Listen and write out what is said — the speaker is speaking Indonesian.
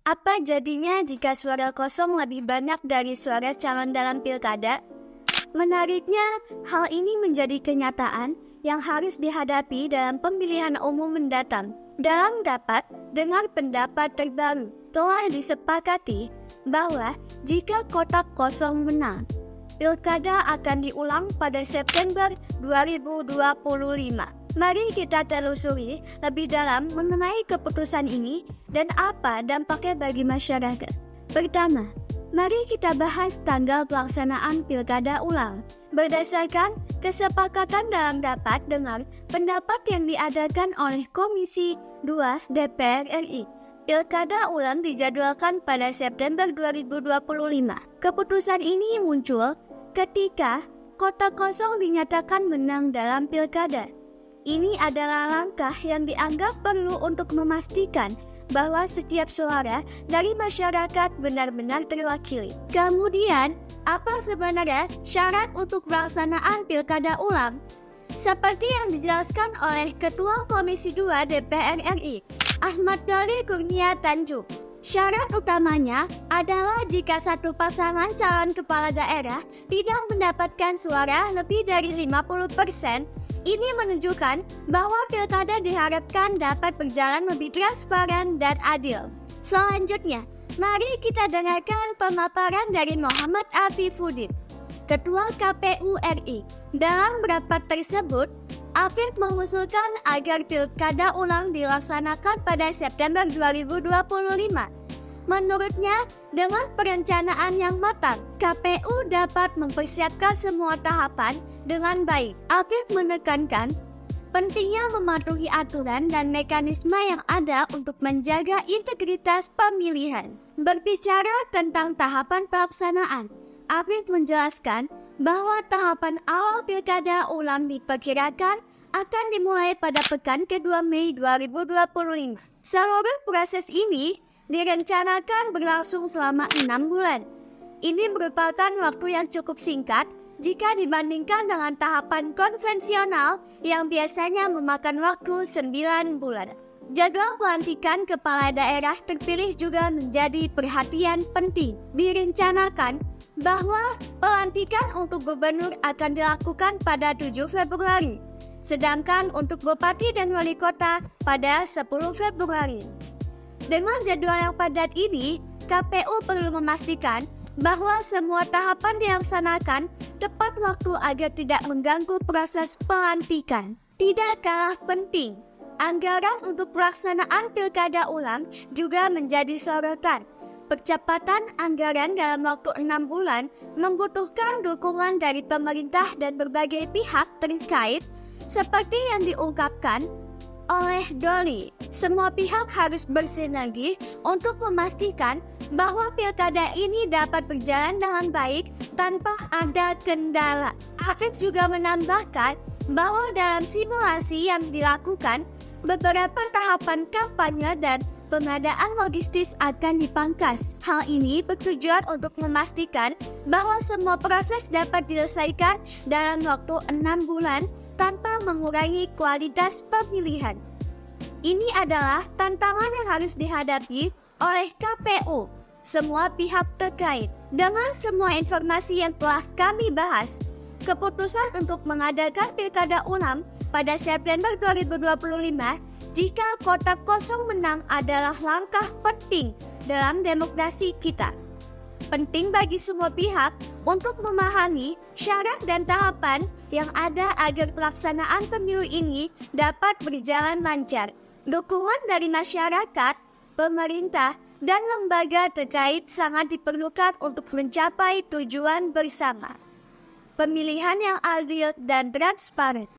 Apa jadinya jika suara kosong lebih banyak dari suara calon dalam pilkada? Menariknya, hal ini menjadi kenyataan yang harus dihadapi dalam pemilihan umum mendatang. Dalam rapat dengar pendapat terbaru, telah disepakati bahwa jika kotak kosong menang, pilkada akan diulang pada September 2025. Mari kita telusuri lebih dalam mengenai keputusan ini dan apa dampaknya bagi masyarakat. Pertama, mari kita bahas tanggal pelaksanaan pilkada ulang. Berdasarkan kesepakatan dalam rapat dengar pendapat yang diadakan oleh Komisi 2 DPR RI, pilkada ulang dijadwalkan pada September 2025. Keputusan ini muncul ketika kotak kosong dinyatakan menang dalam pilkada. Ini adalah langkah yang dianggap perlu untuk memastikan bahwa setiap suara dari masyarakat benar-benar terwakili. Kemudian, apa sebenarnya syarat untuk pelaksanaan pilkada ulang? Seperti yang dijelaskan oleh Ketua Komisi 2 DPR RI, Ahmad Doli Kurnia Tanjung, syarat utamanya adalah jika satu pasangan calon kepala daerah tidak mendapatkan suara lebih dari 50%, ini menunjukkan bahwa pilkada diharapkan dapat berjalan lebih transparan dan adil. Selanjutnya, mari kita dengarkan pemaparan dari Muhammad Afifuddin, Ketua KPU RI. Dalam rapat tersebut, Afif mengusulkan agar pilkada ulang dilaksanakan pada September 2025. Menurutnya, dengan perencanaan yang matang, KPU dapat mempersiapkan semua tahapan dengan baik. Afif menekankan pentingnya mematuhi aturan dan mekanisme yang ada untuk menjaga integritas pemilihan. Berbicara tentang tahapan pelaksanaan, Afif menjelaskan bahwa tahapan awal pilkada ulang diperkirakan akan dimulai pada pekan kedua Mei 2025. Seluruh proses ini direncanakan berlangsung selama 6 bulan. Ini merupakan waktu yang cukup singkat jika dibandingkan dengan tahapan konvensional yang biasanya memakan waktu 9 bulan. Jadwal pelantikan kepala daerah terpilih juga menjadi perhatian penting. Direncanakan bahwa pelantikan untuk gubernur akan dilakukan pada 7 Februari, sedangkan untuk bupati dan wali kota pada 10 Februari. Dengan jadwal yang padat ini, KPU perlu memastikan bahwa semua tahapan dilaksanakan tepat waktu agar tidak mengganggu proses pelantikan. Tidak kalah penting, anggaran untuk pelaksanaan pilkada ulang juga menjadi sorotan. Percepatan anggaran dalam waktu 6 bulan membutuhkan dukungan dari pemerintah dan berbagai pihak terkait, seperti yang diungkapkan oleh Doli. Semua pihak harus bersinergi untuk memastikan bahwa pilkada ini dapat berjalan dengan baik tanpa ada kendala. Afif juga menambahkan bahwa dalam simulasi yang dilakukan, beberapa tahapan kampanye dan pengadaan logistis akan dipangkas. Hal ini bertujuan untuk memastikan bahwa semua proses dapat diselesaikan dalam waktu 6 bulan tanpa mengurangi kualitas pemilihan. Ini adalah tantangan yang harus dihadapi oleh KPU, semua pihak terkait. Dengan semua informasi yang telah kami bahas, keputusan untuk mengadakan pilkada ulang pada September 2025 jika kotak kosong menang adalah langkah penting dalam demokrasi kita. Penting bagi semua pihak untuk memahami syarat dan tahapan yang ada agar pelaksanaan pemilu ini dapat berjalan lancar. Dukungan dari masyarakat, pemerintah, dan lembaga terkait sangat diperlukan untuk mencapai tujuan bersama. Pemilihan yang adil dan transparan.